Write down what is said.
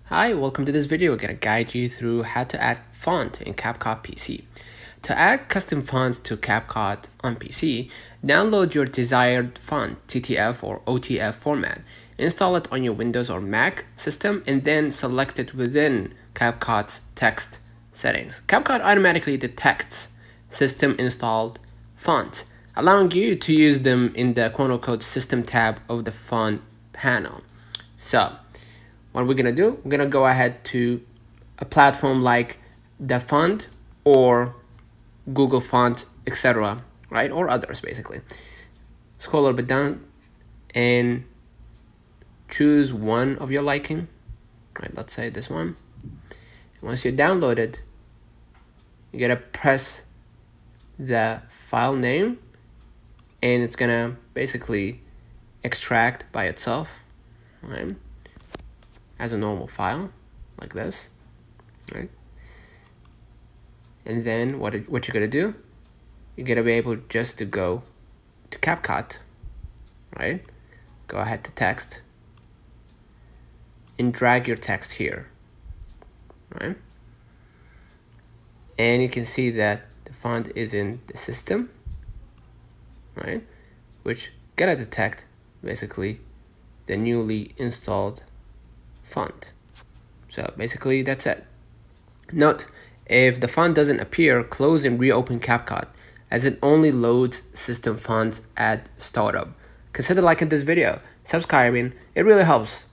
Hi, welcome to this video. We're going to guide you through how to add font in CapCut PC. To add custom fonts to CapCut on PC, download your desired font TTF or OTF format, install it on your Windows or Mac system, and then select it within CapCut's text settings. CapCut automatically detects system installed fonts, allowing you to use them in the quote-unquote system tab of the font panel. So what we're gonna do, we're gonna go ahead to a platform like the font or Google Font, etc., right, or others basically. Scroll a little bit down and choose one of your liking, right? Let's say this one. Once you download it, you gotta press the file name and it's gonna basically extract by itself, right, as a normal file like this, right? And then what you're gonna do, you're gonna be able just to go to CapCut, right? Go ahead to text and drag your text here, right? And you can see that the font is in the system, right? Which gonna detect basically the newly installed font. So basically that's it. Note, if the font doesn't appear, close and reopen CapCut, as it only loads system fonts at startup. Consider liking this video, subscribing, it really helps.